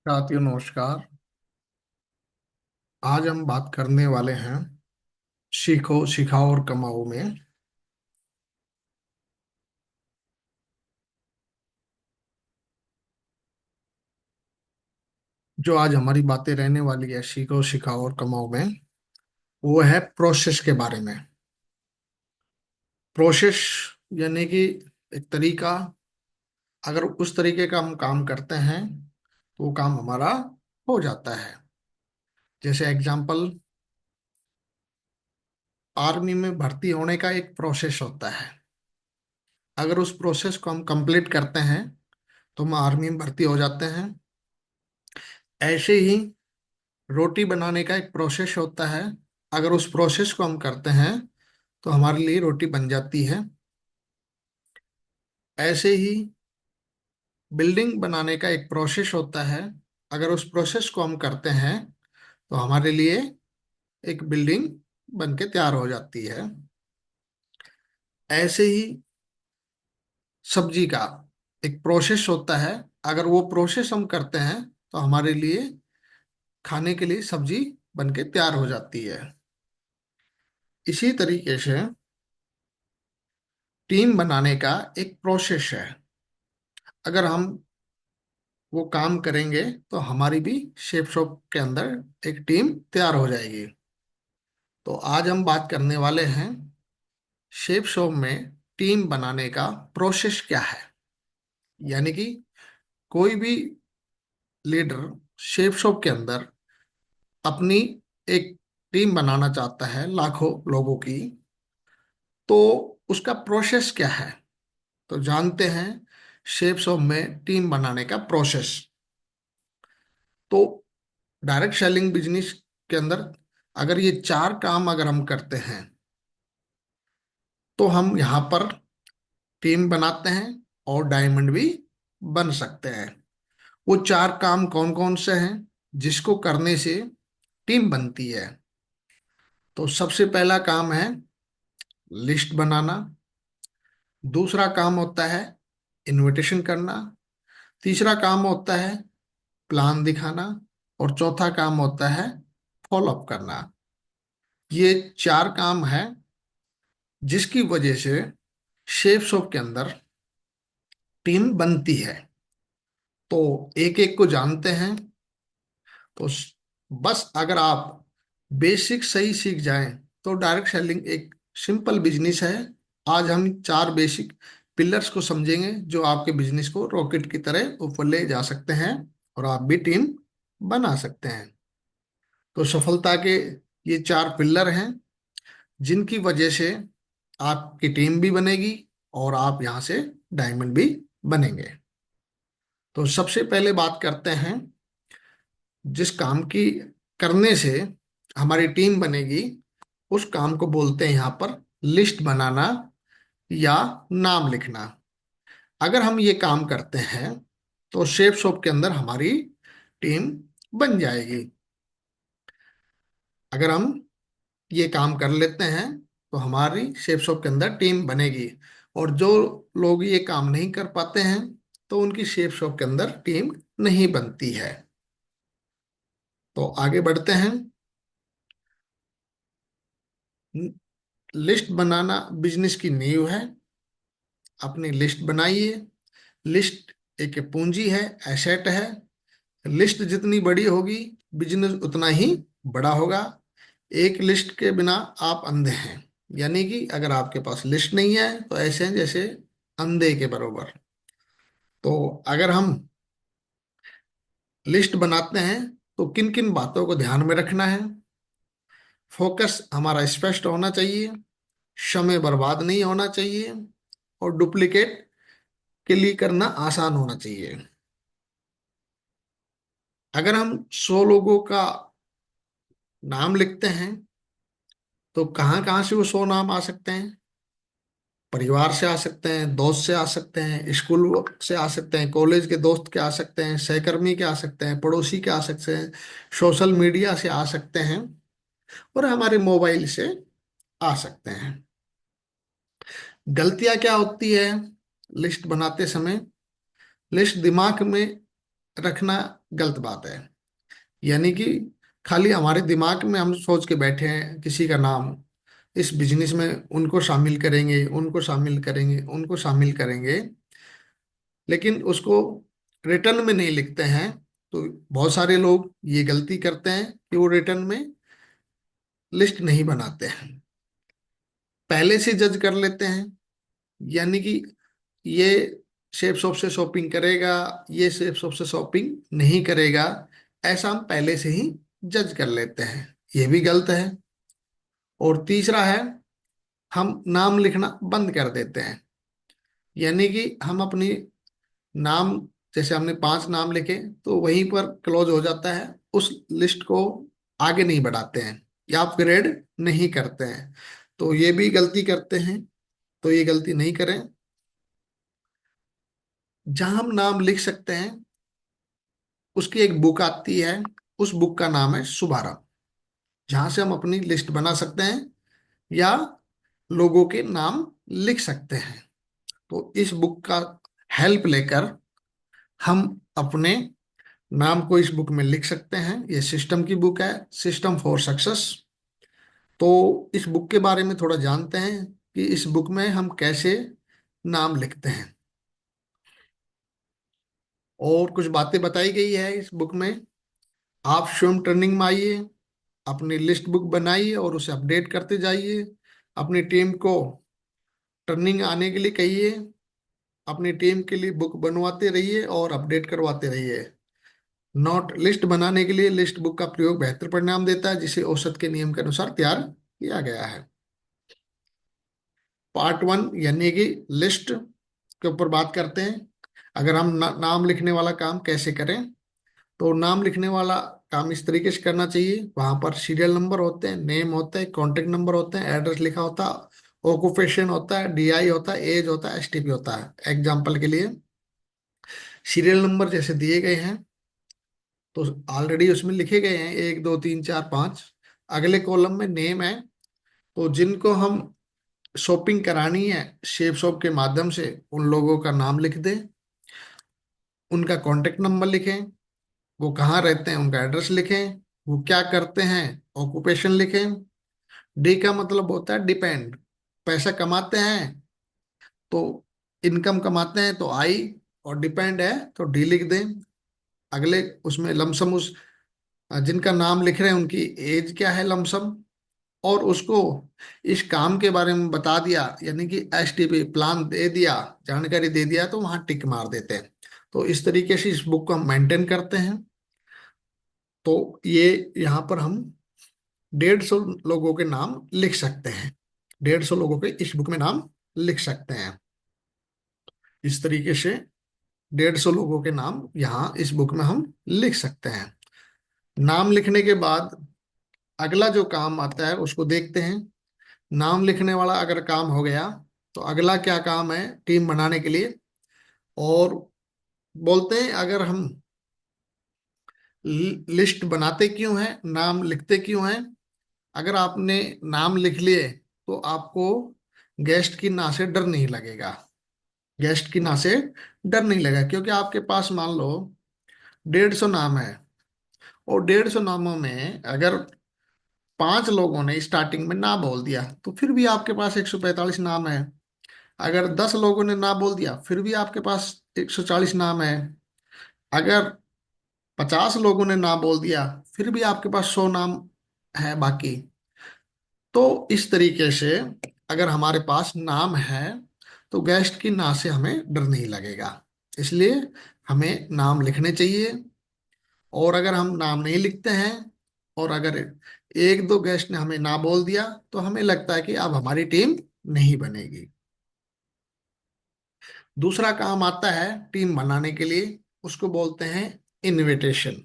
साथियों नमस्कार। आज हम बात करने वाले हैं सीखो सिखाओ और कमाओ में। जो आज हमारी बातें रहने वाली है सीखो सिखाओ और कमाओ में, वो है प्रोसेस के बारे में। प्रोसेस यानी कि एक तरीका। अगर उस तरीके का हम काम करते हैं तो वो काम हमारा हो जाता है। जैसे एग्जाम्पल, आर्मी में भर्ती होने का एक प्रोसेस होता है। अगर उस प्रोसेस को हम कंप्लीट करते हैं तो हम आर्मी में भर्ती हो जाते हैं। ऐसे ही रोटी बनाने का एक प्रोसेस होता है। अगर उस प्रोसेस को हम करते हैं तो हमारे लिए रोटी बन जाती है। ऐसे ही बिल्डिंग बनाने का एक प्रोसेस होता है। अगर उस प्रोसेस को हम करते हैं तो हमारे लिए एक बिल्डिंग बन के तैयार हो जाती है। ऐसे ही सब्जी का एक प्रोसेस होता है। अगर वो प्रोसेस हम करते हैं तो हमारे लिए खाने के लिए सब्जी बन के तैयार हो जाती है। इसी तरीके से टीम बनाने का एक प्रोसेस है। अगर हम वो काम करेंगे तो हमारी भी शेप शॉप के अंदर एक टीम तैयार हो जाएगी। तो आज हम बात करने वाले हैं शेप शॉप में टीम बनाने का प्रोसेस क्या है। यानी कि कोई भी लीडर शेप शॉप के अंदर अपनी एक टीम बनाना चाहता है लाखों लोगों की, तो उसका प्रोसेस क्या है। तो जानते हैं शेप शॉप में टीम बनाने का प्रोसेस। तो डायरेक्ट सेलिंग बिजनेस के अंदर अगर ये चार काम अगर हम करते हैं तो हम यहाँ पर टीम बनाते हैं और डायमंड भी बन सकते हैं। वो चार काम कौन कौन से हैं जिसको करने से टीम बनती है? तो सबसे पहला काम है लिस्ट बनाना। दूसरा काम होता है इनविटेशन करना। तीसरा काम होता है प्लान दिखाना। और चौथा काम होता है फॉलोअप करना। ये चार काम है जिसकी वजह से शेप शॉप के अंदर टीम बनती है। तो एक एक को जानते हैं। तो बस अगर आप बेसिक सही सीख जाएं तो डायरेक्ट सेलिंग एक सिंपल बिजनेस है। आज हम चार बेसिक पिलर्स को समझेंगे जो आपके बिजनेस को रॉकेट की तरह ऊपर ले जा सकते हैं और आप भी टीम बना सकते हैं। तो सफलता के ये चार पिलर हैं जिनकी वजह से आपकी टीम भी बनेगी और आप यहाँ से डायमंड भी बनेंगे। तो सबसे पहले बात करते हैं जिस काम की करने से हमारी टीम बनेगी, उस काम को बोलते हैं यहाँ पर लिस्ट बनाना या नाम लिखना। अगर हम ये काम करते हैं तो शेप शॉप के अंदर हमारी टीम बन जाएगी। अगर हम ये काम कर लेते हैं तो हमारी शेप शॉप के अंदर टीम बनेगी। और जो लोग ये काम नहीं कर पाते हैं तो उनकी शेप शॉप के अंदर टीम नहीं बनती है। तो आगे बढ़ते हैं। लिस्ट बनाना बिजनेस की नींव है। अपनी लिस्ट बनाइए। लिस्ट एक पूंजी है, एसेट है। लिस्ट जितनी बड़ी होगी बिजनेस उतना ही बड़ा होगा। एक लिस्ट के बिना आप अंधे हैं। यानी कि अगर आपके पास लिस्ट नहीं है तो ऐसे हैं जैसे अंधे के बरोबर। तो अगर हम लिस्ट बनाते हैं तो किन किन बातों को ध्यान में रखना है? फोकस हमारा स्पष्ट होना चाहिए। समय बर्बाद नहीं होना चाहिए। और डुप्लीकेट क्लिक करना आसान होना चाहिए। अगर हम 100 लोगों का नाम लिखते हैं तो कहाँ कहाँ से वो 100 नाम आ सकते हैं? परिवार से आ सकते हैं, दोस्त से आ सकते हैं, स्कूल से आ सकते हैं, कॉलेज के दोस्त के आ सकते हैं, सहकर्मी के आ सकते हैं, पड़ोसी के आ सकते हैं, सोशल मीडिया से आ सकते हैं और हमारे मोबाइल से आ सकते हैं। गलतियां क्या होती है लिस्ट बनाते समय? लिस्ट दिमाग में रखना गलत बात है। यानी कि खाली हमारे दिमाग में हम सोच के बैठे हैं किसी का नाम, इस बिजनेस में उनको शामिल करेंगे, उनको शामिल करेंगे, उनको शामिल करेंगे, लेकिन उसको रिटर्न में नहीं लिखते हैं। तो बहुत सारे लोग ये गलती करते हैं कि वो रिटर्न में लिस्ट नहीं बनाते हैं, पहले से जज कर लेते हैं। यानी कि ये सेफ शॉप से शॉपिंग करेगा, ये सेफ शॉप से शॉपिंग नहीं करेगा, ऐसा हम पहले से ही जज कर लेते हैं। ये भी गलत है। और तीसरा है, हम नाम लिखना बंद कर देते हैं। यानी कि हम अपनी नाम, जैसे हमने 5 नाम लिखे तो वहीं पर क्लोज हो जाता है, उस लिस्ट को आगे नहीं बढ़ाते हैं या अपग्रेड नहीं करते हैं। तो ये भी गलती करते हैं, तो ये गलती नहीं करें। जहां हम नाम लिख सकते हैं, उसकी एक बुक आती है, उस बुक का नाम है शुभारंभ, जहां से हम अपनी लिस्ट बना सकते हैं या लोगों के नाम लिख सकते हैं। तो इस बुक का हेल्प लेकर हम अपने नाम को इस बुक में लिख सकते हैं। ये सिस्टम की बुक है, सिस्टम फॉर सक्सेस। तो इस बुक के बारे में थोड़ा जानते हैं कि इस बुक में हम कैसे नाम लिखते हैं। और कुछ बातें बताई गई है इस बुक में। आप स्वयं ट्रेनिंग में आइए, अपनी लिस्ट बुक बनाइए और उसे अपडेट करते जाइए। अपनी टीम को ट्रेनिंग आने के लिए कहिए, अपनी टीम के लिए बुक बनवाते रहिए और अपडेट करवाते रहिए। नोट लिस्ट बनाने के लिए लिस्ट बुक का प्रयोग बेहतर परिणाम देता है, जिसे औसत के नियम के अनुसार तैयार किया गया है। पार्ट 1 यानी कि लिस्ट के ऊपर बात करते हैं। अगर हम नाम लिखने वाला काम कैसे करें, तो नाम लिखने वाला काम इस तरीके से करना चाहिए। वहां पर सीरियल नंबर होते हैं, नेम होते हैं, कॉन्टेक्ट नंबर होते हैं, एड्रेस लिखा होता है, ऑक्यूपेशन होता है, डीआई होता है, एज होता है, एसटीपी होता है। एग्जाम्पल के लिए सीरियल नंबर जैसे दिए गए हैं तो ऑलरेडी उसमें लिखे गए हैं 1 2 3 4 5। अगले कॉलम में नेम है, तो जिनको हम शॉपिंग करानी है शेप शॉप के माध्यम से, उन लोगों का नाम लिख दें, उनका कॉन्टेक्ट नंबर लिखें, वो कहाँ रहते हैं उनका एड्रेस लिखें, वो क्या करते हैं ऑक्यूपेशन लिखें। डी का मतलब होता है डिपेंड, पैसा कमाते हैं तो इनकम कमाते हैं तो आई, और डिपेंड है तो डी लिख दें। अगले उसमें लमसम, उस जिनका नाम लिख रहे हैं उनकी एज क्या है लमसम, और उसको इस काम के बारे में बता दिया, यानी कि एसटीपी प्लान दे दिया, जानकारी दे दिया, तो वहां टिक मार देते हैं। तो इस तरीके से इस बुक को हम मेंटेन करते हैं। तो ये यहाँ पर हम 150 लोगों के नाम लिख सकते हैं। 150 लोगों के इस बुक में नाम लिख सकते हैं। इस तरीके से 150 लोगों के नाम यहाँ इस बुक में हम लिख सकते हैं। नाम लिखने के बाद अगला जो काम आता है उसको देखते हैं। नाम लिखने वाला अगर काम हो गया, तो अगला क्या काम है टीम बनाने के लिए। और बोलते हैं अगर हम लिस्ट बनाते क्यों हैं, नाम लिखते क्यों हैं। अगर आपने नाम लिख लिए तो आपको गेस्ट की ना से डर नहीं लगेगा। गेस्ट की ना से डर नहीं लगेगा, क्योंकि आपके पास मान लो 150 नाम है, और 150 नामों में अगर 5 लोगों ने स्टार्टिंग में ना बोल दिया तो फिर भी आपके पास 145 नाम है। अगर 10 लोगों ने ना बोल दिया फिर भी आपके पास 140 नाम है। अगर 50 लोगों ने ना बोल दिया फिर भी आपके पास 100 नाम है बाकी। तो इस तरीके से अगर हमारे पास नाम है तो गेस्ट की ना से हमें डर नहीं लगेगा। इसलिए हमें नाम लिखने चाहिए। और अगर हम नाम नहीं लिखते हैं और अगर 1 2 गेस्ट ने हमें ना बोल दिया, तो हमें लगता है कि अब हमारी टीम नहीं बनेगी। दूसरा काम आता है टीम बनाने के लिए, उसको बोलते हैं इनविटेशन।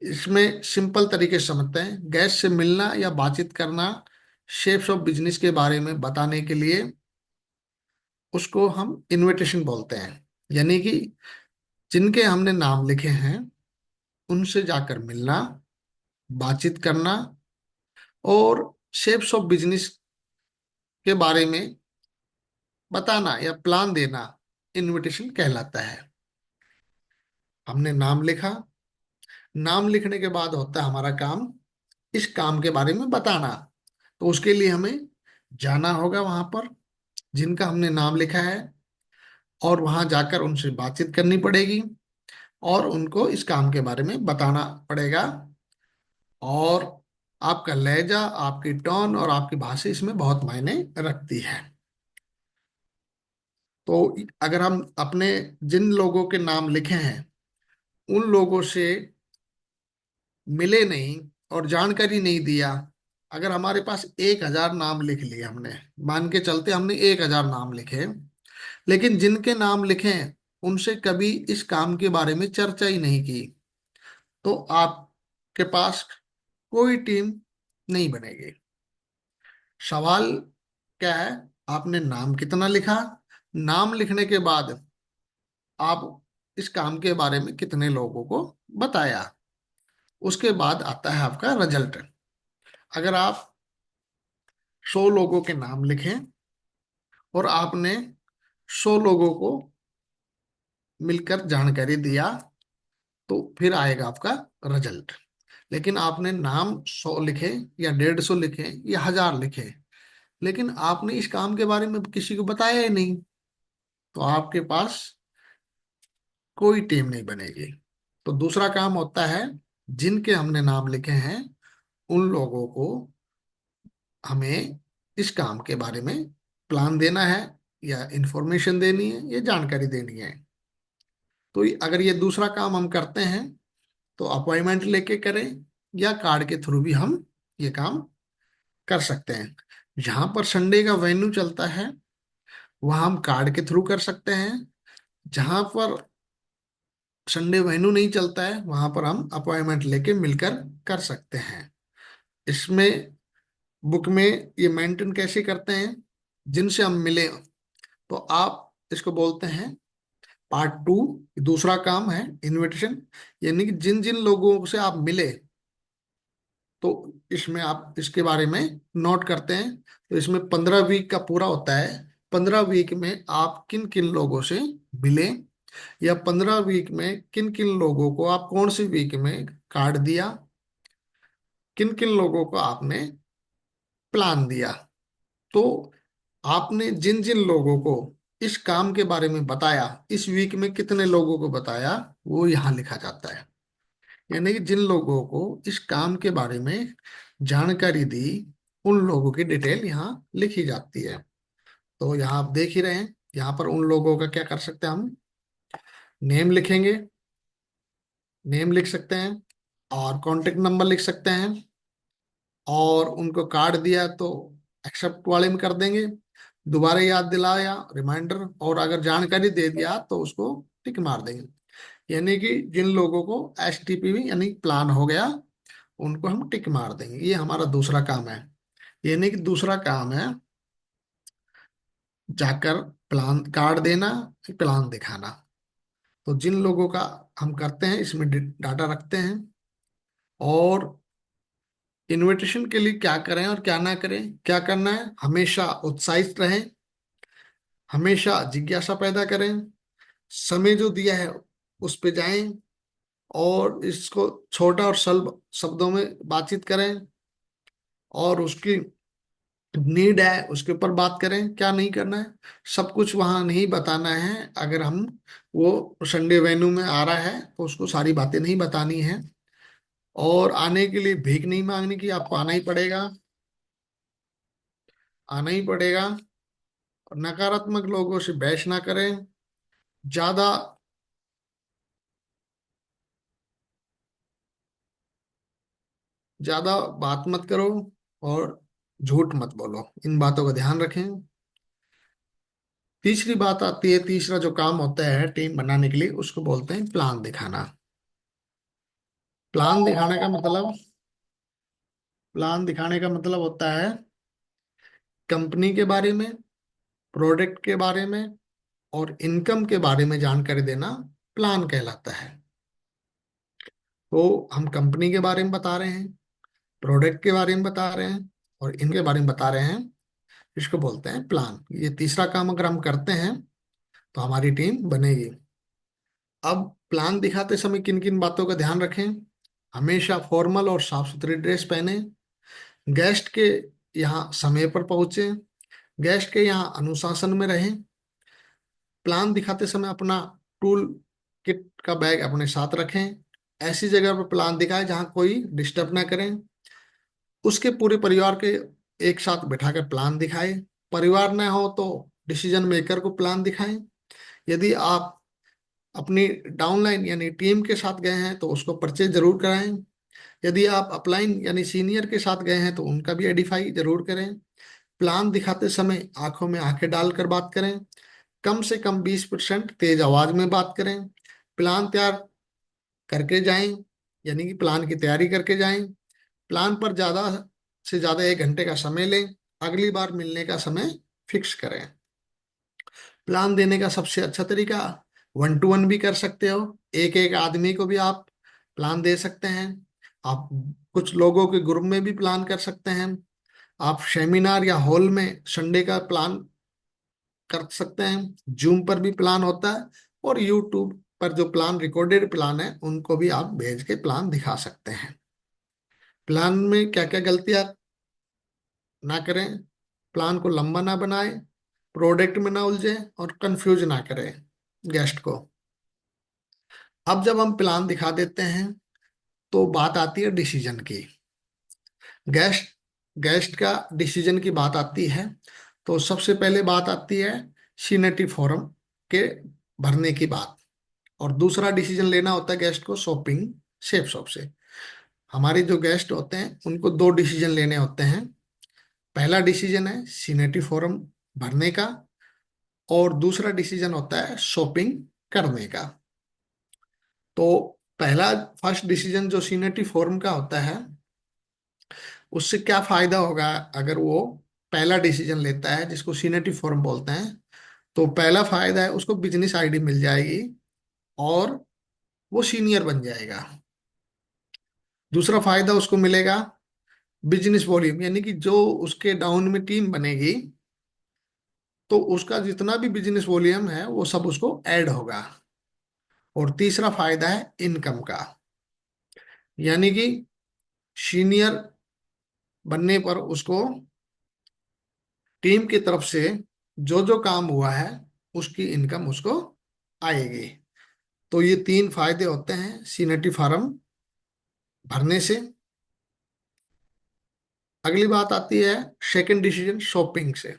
इसमें सिंपल तरीके से समझते हैं, गेस्ट से मिलना या बातचीत करना, शेप्स ऑफ बिजनेस के बारे में बताने के लिए उसको हम इनविटेशन बोलते हैं। यानी कि जिनके हमने नाम लिखे हैं उनसे जाकर मिलना, बातचीत करना और शेप्स ऑफ बिजनेस के बारे में बताना या प्लान देना इनविटेशन कहलाता है। हमने नाम लिखा, नाम लिखने के बाद होता है हमारा काम इस काम के बारे में बताना। तो उसके लिए हमें जाना होगा वहां पर जिनका हमने नाम लिखा है, और वहां जाकर उनसे बातचीत करनी पड़ेगी और उनको इस काम के बारे में बताना पड़ेगा। और आपका लहजा, आपकी टोन और आपकी भाषा इसमें बहुत मायने रखती है। तो अगर हम अपने जिन लोगों के नाम लिखे हैं उन लोगों से मिले नहीं और जानकारी नहीं दिया, अगर हमारे पास 1,000 नाम लिख लिए हमने, मान के चलते हमने 1,000 नाम लिखे, लेकिन जिनके नाम लिखे हैं उनसे कभी इस काम के बारे में चर्चा ही नहीं की, तो आपके पास कोई टीम नहीं बनेगी। सवाल क्या है? आपने नाम कितना लिखा, नाम लिखने के बाद आप इस काम के बारे में कितने लोगों को बताया, उसके बाद आता है आपका रिजल्ट। अगर आप 100 लोगों के नाम लिखें और आपने 100 लोगों को मिलकर जानकारी दिया, तो फिर आएगा आपका रिजल्ट। लेकिन आपने नाम 100 लिखे या 150 लिखे या 1,000 लिखे, लेकिन आपने इस काम के बारे में किसी को बताया ही नहीं, तो आपके पास कोई टीम नहीं बनेगी। तो दूसरा काम होता है जिनके हमने नाम लिखे हैं उन लोगों को हमें इस काम के बारे में प्लान देना है, या इंफॉर्मेशन देनी है, या जानकारी देनी है। तो अगर ये दूसरा काम हम करते हैं तो अपॉइंटमेंट लेके करें या कार्ड के थ्रू भी हम ये काम कर सकते हैं। जहां पर संडे का वेन्यू चलता है वहां हम कार्ड के थ्रू कर सकते हैं। जहां पर संडे वेन्यू नहीं चलता है वहां पर हम अपॉइंटमेंट लेके मिलकर कर सकते हैं। इसमें बुक में ये मेंटेन कैसे करते हैं? जिनसे हम मिले, तो आप इसको बोलते हैं पार्ट 2। दूसरा काम है इनविटेशन, यानी कि जिन जिन लोगों से आप मिले, तो इसमें आप इसके बारे में नोट करते हैं। तो इसमें 15 वीक का पूरा होता है। 15 वीक में आप किन किन लोगों से मिले, या 15 वीक में किन किन लोगों को आप कौन सी वीक में कार्ड दिया, किन किन लोगों को आपने प्लान दिया। तो आपने जिन जिन लोगों को इस काम के बारे में बताया, इस वीक में कितने लोगों को बताया, वो यहाँ लिखा जाता है। यानी कि जिन लोगों को इस काम के बारे में जानकारी दी उन लोगों की डिटेल यहाँ लिखी जाती है। तो यहाँ आप देख ही रहे हैं, यहाँ पर उन लोगों का क्या कर सकते हैं हम, नेम लिखेंगे, नेम लिख सकते हैं और कॉन्टेक्ट नंबर लिख सकते हैं, और उनको कार्ड दिया तो एक्सेप्ट वाले में कर देंगे, दोबारा याद दिलाया रिमाइंडर, और अगर जानकारी दे दिया तो उसको टिक मार देंगे। यानी कि जिन लोगों को STPV यानी प्लान हो गया उनको हम टिक मार देंगे। ये हमारा दूसरा काम है। यानी कि दूसरा काम है जाकर प्लान कार्ड देना, प्लान दिखाना। तो जिन लोगों का हम करते हैं इसमें डाटा रखते हैं, और इनविटेशन के लिए क्या करें और क्या ना करें, क्या करना है, हमेशा उत्साहित रहें, हमेशा जिज्ञासा पैदा करें, समय जो दिया है उस पे जाएं, और इसको छोटा और सरल शब्दों में बातचीत करें, और उसकी नीड है उसके ऊपर बात करें। क्या नहीं करना है, सब कुछ वहां नहीं बताना है। अगर हम वो संडे वेन्यू में आ रहा है तो उसको सारी बातें नहीं बतानी है, और आने के लिए भीख नहीं मांगनी कि आपको आना ही पड़ेगा, आना ही पड़ेगा। और नकारात्मक लोगों से बहस ना करें, ज्यादा ज्यादा बात मत करो, और झूठ मत बोलो। इन बातों का ध्यान रखें। तीसरी बात आती है, तीसरा जो काम होता है टीम बनाने के लिए उसको बोलते हैं प्लान दिखाना। प्लान दिखाने का मतलब, प्लान दिखाने का मतलब होता है कंपनी के बारे में, प्रोडक्ट के बारे में और इनकम के बारे में जानकारी देना प्लान कहलाता है। तो हम कंपनी के बारे में बता रहे हैं, प्रोडक्ट के बारे में बता रहे हैं और इनके बारे में बता रहे हैं, इसको बोलते हैं प्लान। ये तीसरा काम अगर हम करते हैं तो हमारी टीम बनेगी। अब प्लान दिखाते समय किन किन बातों का ध्यान रखें? हमेशा फॉर्मल और साफ सुथरी ड्रेस पहने। गेस्ट के यहाँ समय पर पहुंचे। गेस्ट के यहाँ अनुशासन में रहें। प्लान दिखाते समय अपना टूल किट का बैग अपने साथ रखें। ऐसी जगह पर प्लान दिखाएं जहाँ कोई डिस्टर्ब ना करें। उसके पूरे परिवार के एक साथ बैठाकर प्लान दिखाएं। परिवार ना हो तो डिसीजन मेकर को प्लान दिखाएं। यदि आप अपनी डाउनलाइन यानी टीम के साथ गए हैं तो उसको परिचय जरूर कराएं। यदि आप अपलाइन यानी सीनियर के साथ गए हैं तो उनका भी एडिफाई जरूर करें। प्लान दिखाते समय आंखों में आंखें डालकर बात करें। कम से कम 20% तेज आवाज में बात करें। प्लान तैयार करके जाएं, यानी कि प्लान की तैयारी करके जाएं। प्लान पर ज्यादा से ज्यादा 1 घंटे का समय लें। अगली बार मिलने का समय फिक्स करें। प्लान देने का सबसे अच्छा तरीका 1 to 1 भी कर सकते हो। एक एक आदमी को भी आप प्लान दे सकते हैं। आप कुछ लोगों के ग्रुप में भी प्लान कर सकते हैं। आप सेमिनार या हॉल में संडे का प्लान कर सकते हैं। जूम पर भी प्लान होता है। और यूट्यूब पर जो प्लान रिकॉर्डेड प्लान है उनको भी आप भेज के प्लान दिखा सकते हैं। प्लान में क्या क्या गलतियां ना करें। प्लान को लंबा ना बनाए। प्रोडक्ट में ना उलझे और कंफ्यूज ना करें गेस्ट को। अब जब हम प्लान दिखा देते हैं तो बात आती है डिसीजन की। गेस्ट गेस्ट का डिसीजन की बात आती है तो सबसे पहले बात आती है सीनेटी फॉर्म के भरने की बात। और दूसरा डिसीजन लेना होता है गेस्ट को शॉपिंग सेफ शॉप से। हमारे जो गेस्ट होते हैं उनको 2 डिसीजन लेने होते हैं। पहला डिसीजन है सीनेटी फॉर्म भरने का। और दूसरा डिसीजन होता है शॉपिंग करने का। तो पहला फर्स्ट डिसीजन जो सीनेटी फॉर्म का होता है उससे क्या फायदा होगा अगर वो पहला डिसीजन लेता है जिसको सीनेटी फॉर्म बोलते हैं। तो पहला फायदा है उसको बिजनेस आईडी मिल जाएगी और वो सीनियर बन जाएगा। दूसरा फायदा उसको मिलेगा बिजनेस वॉल्यूम, यानी कि जो उसके डाउन में टीम बनेगी तो उसका जितना भी बिजनेस वॉल्यूम है वो सब उसको ऐड होगा। और तीसरा फायदा है इनकम का, यानी कि सीनियर बनने पर उसको टीम की तरफ से जो जो काम हुआ है उसकी इनकम उसको आएगी। तो ये 3 फायदे होते हैं सीनेटी फार्म भरने से। अगली बात आती है सेकंड डिसीजन शॉपिंग से।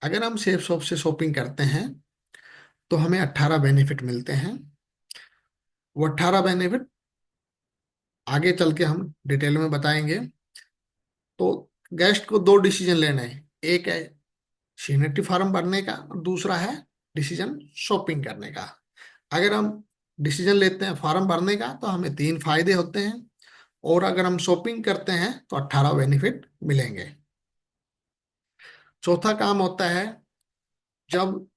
अगर हम सेफ शॉप से शॉपिंग करते हैं तो हमें 18 बेनिफिट मिलते हैं। वो 18 बेनिफिट आगे चल के हम डिटेल में बताएंगे। तो गेस्ट को 2 डिसीजन लेने हैं। एक है सीनेटी फार्म भरने का और दूसरा है डिसीजन शॉपिंग करने का। अगर हम डिसीजन लेते हैं फार्म भरने का तो हमें 3 फायदे होते हैं। और अगर हम शॉपिंग करते हैं तो 18 बेनिफिट मिलेंगे। चौथा काम होता है जब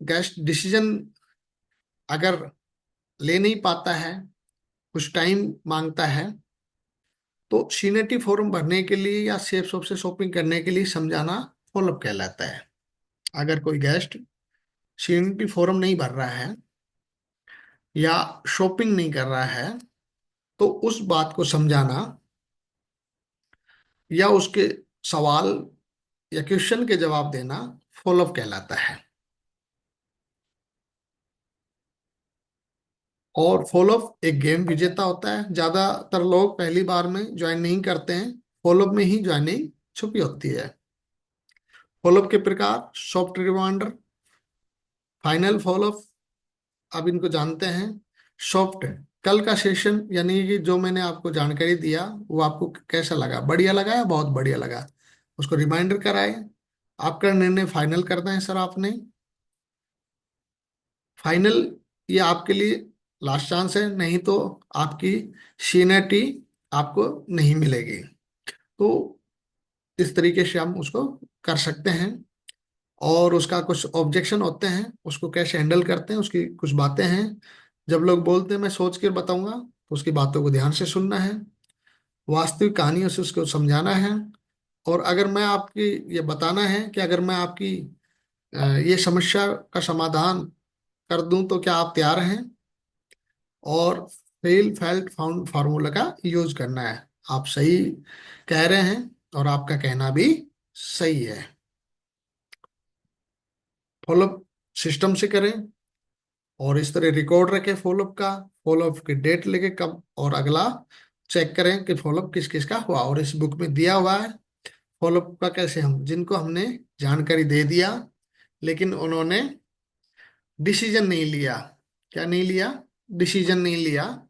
गेस्ट डिसीजन अगर ले नहीं पाता है, कुछ टाइम मांगता है, तो सीनेटी फॉर्म भरने के लिए या सेफ शॉप से शॉपिंग करने के लिए समझाना फॉलोअप कहलाता है। अगर कोई गेस्ट सीनेटी फॉर्म नहीं भर रहा है या शॉपिंग नहीं कर रहा है तो उस बात को समझाना या उसके सवाल या क्वेश्चन के जवाब देना फॉलोअप कहलाता है। और फॉलोअप एक गेम विजेता होता है। ज्यादातर लोग पहली बार में ज्वाइन नहीं करते हैं, फॉलोअप में ही ज्वाइनिंग छुपी होती है। फॉलोअप के प्रकार सॉफ्ट रिमाइंडर, फाइनल फॉलोअप, अब इनको जानते हैं। सॉफ्ट, कल का सेशन यानी कि जो मैंने आपको जानकारी दिया वो आपको कैसा लगा, बढ़िया लगा या बहुत बढ़िया लगा, उसको रिमाइंडर कराए। आपका निर्णय फाइनल करना है सर आपने। फाइनल, ये आपके लिए लास्ट चांस है, नहीं तो आपकी सीनियरिटी आपको नहीं मिलेगी। तो इस तरीके से हम उसको कर सकते हैं। और उसका कुछ ऑब्जेक्शन होते हैं, उसको कैसे हैंडल करते हैं उसकी कुछ बातें हैं। जब लोग बोलते हैं मैं सोच के बताऊंगा तो उसकी बातों को ध्यान से सुनना है। वास्तविक कहानियों से उसको समझाना है। और अगर मैं आपकी ये बताना है कि अगर मैं आपकी ये समस्या का समाधान कर दूं तो क्या आप तैयार हैं। और फेल फेल्ट फाउंड फार्मूला का यूज करना है। आप सही कह रहे हैं, और आपका कहना भी सही है। फॉलोअप सिस्टम से करें, और इस तरह रिकॉर्ड रखें फॉलोअप का। फॉलोअप की डेट लेके कब, और अगला चेक करें कि फॉलोअप किस किस का हुआ। और इस बुक में दिया हुआ है फॉलोअप का कैसे, हम जिनको हमने जानकारी दे दिया लेकिन उन्होंने डिसीजन नहीं लिया। क्या नहीं लिया? डिसीजन नहीं लिया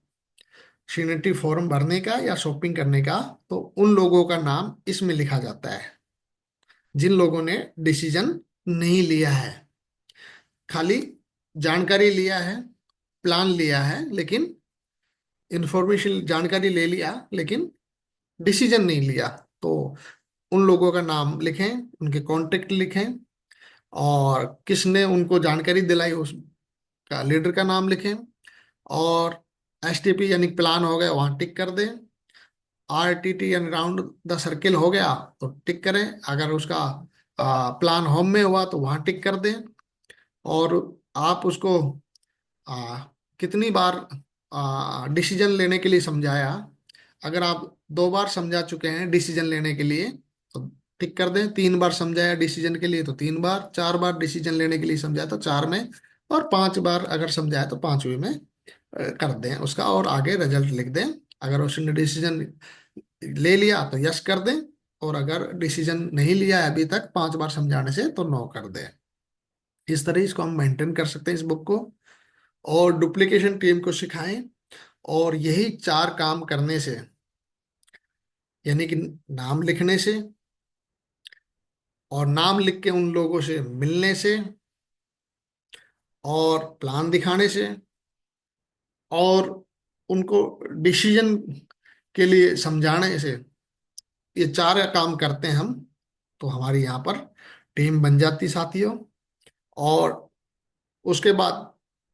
सीनियरिटी फॉर्म भरने का या शॉपिंग करने का, तो उन लोगों का नाम इसमें लिखा जाता है। जिन लोगों ने डिसीजन नहीं लिया है, खाली जानकारी लिया है, प्लान लिया है, लेकिन इंफॉर्मेशन जानकारी ले लिया लेकिन डिसीजन नहीं लिया, तो उन लोगों का नाम लिखें, उनके कॉन्टेक्ट लिखें, और किसने उनको जानकारी दिलाई उसका लीडर का नाम लिखें, और एसटीपी यानी प्लान हो गया वहां टिक कर दें। आरटीटी यानी राउंड द सर्किल हो गया तो टिक करें। अगर उसका प्लान होम में हुआ तो वहां टिक कर दें। और आप उसको आ, कितनी बार डिसीजन लेने के लिए समझाया। अगर आप 2 बार समझा चुके हैं डिसीजन लेने के लिए तो टिक कर दें। 3 बार समझाया डिसीजन के लिए तो 3 बार, 4 बार डिसीजन लेने के लिए समझाया तो 4 में, और 5 बार अगर समझाया तो 5वें में कर दें उसका, और आगे रिजल्ट लिख दें। अगर उसने डिसीजन ले लिया तो यस कर दें, और अगर डिसीजन नहीं लिया है अभी तक 5 बार समझाने से तो नो कर दें। इस तरह इसको हम मेंटेन कर सकते हैं इस बुक को। और डुप्लीकेशन टीम को सिखाएं। और यही 4 काम करने से, यानी कि नाम लिखने से, और नाम लिख के उन लोगों से मिलने से, और प्लान दिखाने से, और उनको डिसीजन के लिए समझाने से, ये 4 काम करते हैं हम, तो हमारी यहाँ पर टीम बन जाती साथियों। और उसके बाद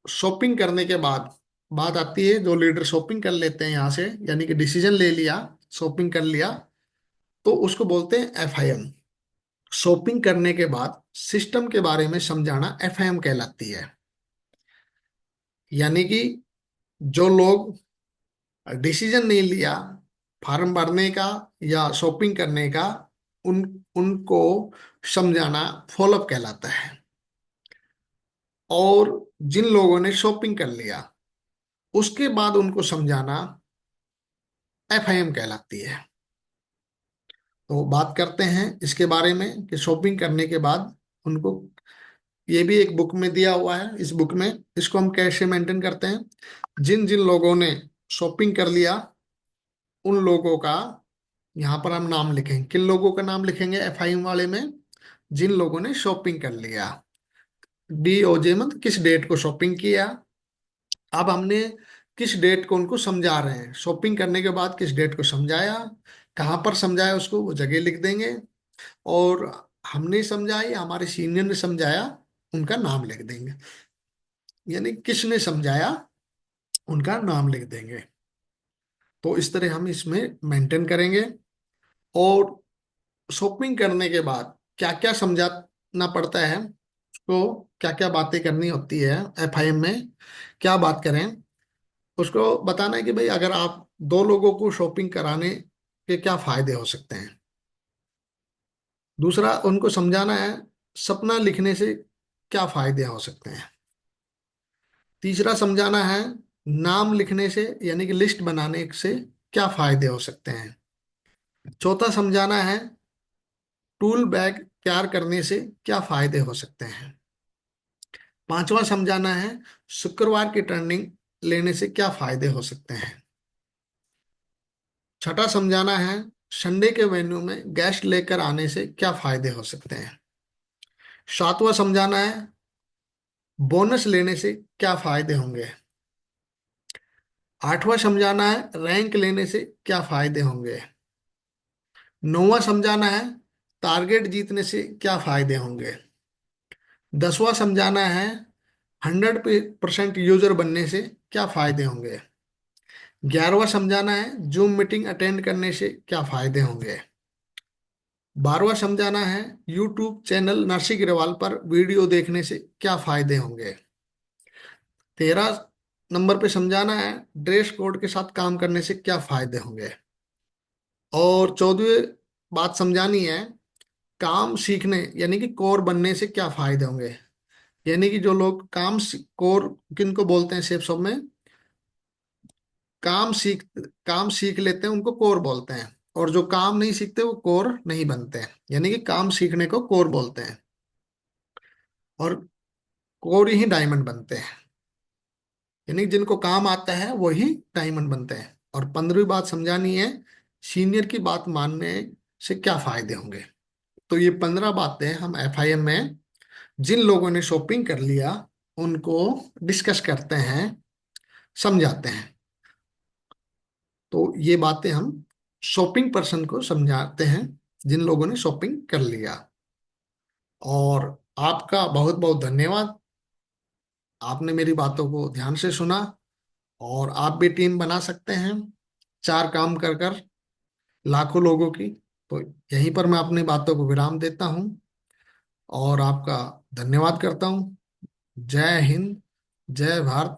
शॉपिंग करने के बाद बात आती है, जो लीडर शॉपिंग कर लेते हैं यहाँ से, यानी कि डिसीजन ले लिया, शॉपिंग कर लिया, तो उसको बोलते हैं एफआईएम। शॉपिंग करने के बाद सिस्टम के बारे में समझाना एफआईएम कहलाती है। यानी कि जो लोग डिसीजन नहीं लिया फॉर्म भरने का या शॉपिंग करने का, उन उनको समझाना फॉलोअप कहलाता है। और जिन लोगों ने शॉपिंग कर लिया उसके बाद उनको समझाना एफआईएम कहलाती है। तो बात करते हैं इसके बारे में कि शॉपिंग करने के बाद उनको, ये भी एक बुक में दिया हुआ है। इस बुक में इसको हम कैसे मेंटेन करते हैं। जिन जिन लोगों ने शॉपिंग कर लिया उन लोगों का यहाँ पर हम नाम लिखेंगे। किन लोगों का नाम लिखेंगे एफआईएम वाले में? जिन लोगों ने शॉपिंग कर लिया। डीओजे मतलब किस डेट को शॉपिंग किया। अब हमने किस डेट को उनको समझा रहे हैं, शॉपिंग करने के बाद किस डेट को समझाया, कहाँ पर समझाया उसको वो जगह लिख देंगे। और हमने समझाया, हमारे सीनियर ने समझाया, उनका नाम लिख देंगे। यानी किसने समझाया उनका नाम लिख देंगे। तो इस तरह हम इसमें मेंटेन करेंगे। और शॉपिंग करने के बाद क्या क्या समझाना पड़ता है उसको, क्या क्या बातें करनी होती है एफआईएम में, क्या बात करें, उसको बताना है कि भाई अगर आप 2 लोगों को शॉपिंग कराने के क्या फायदे हो सकते हैं। दूसरा उनको समझाना है सपना लिखने से क्या फायदे हो सकते हैं। तीसरा समझाना है नाम लिखने से यानी कि लिस्ट बनाने से क्या फायदे हो सकते हैं। चौथा समझाना है टूल बैग तैयार करने से क्या फायदे हो सकते हैं। पांचवा समझाना है शुक्रवार की टर्निंग लेने से क्या फायदे हो सकते हैं। छठा समझाना है संडे के मेन्यू में गेस्ट लेकर आने से क्या फायदे हो सकते हैं। सातवां समझाना है बोनस लेने से क्या फायदे होंगे। आठवां समझाना है रैंक लेने से क्या फायदे होंगे। नौवां समझाना है टारगेट जीतने से क्या फायदे होंगे। 10वां समझाना है 100% यूजर बनने से क्या फायदे होंगे। 11वां समझाना है जूम मीटिंग अटेंड करने से क्या फायदे होंगे। 12वां समझाना है यूट्यूब चैनल नरसिंह अग्रवाल पर वीडियो देखने से क्या फायदे होंगे। 13 नंबर पे समझाना है ड्रेस कोड के साथ काम करने से क्या फायदे होंगे। और 14वीं बात समझानी है काम सीखने यानी कि कोर बनने से क्या फायदे होंगे। यानी कि जो लोग कोर किनको बोलते हैं सेल्स शॉप में, काम सीख काम सीख लेते हैं उनको कोर बोलते हैं। और जो काम नहीं सीखते वो कोर नहीं बनते हैं, यानी कि काम सीखने को कोर बोलते हैं। और कोर ही डायमंड बनते हैं, यानी कि जिनको काम आता है वही डायमंड बनते हैं। और 15वीं बात समझानी है सीनियर की बात मानने से क्या फायदे होंगे। तो ये 15 बातें हम एफआईएम में जिन लोगों ने शॉपिंग कर लिया उनको डिस्कस करते हैं, समझाते हैं। तो ये बातें हम शॉपिंग पर्सन को समझाते हैं जिन लोगों ने शॉपिंग कर लिया। और आपका बहुत बहुत धन्यवाद, आपने मेरी बातों को ध्यान से सुना। और आप भी टीम बना सकते हैं, चार काम कर कर लाखों लोगों की। तो यहीं पर मैं अपनी बातों को विराम देता हूँ और आपका धन्यवाद करता हूँ। जय हिंद, जय भारत,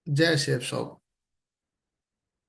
जय शेफ।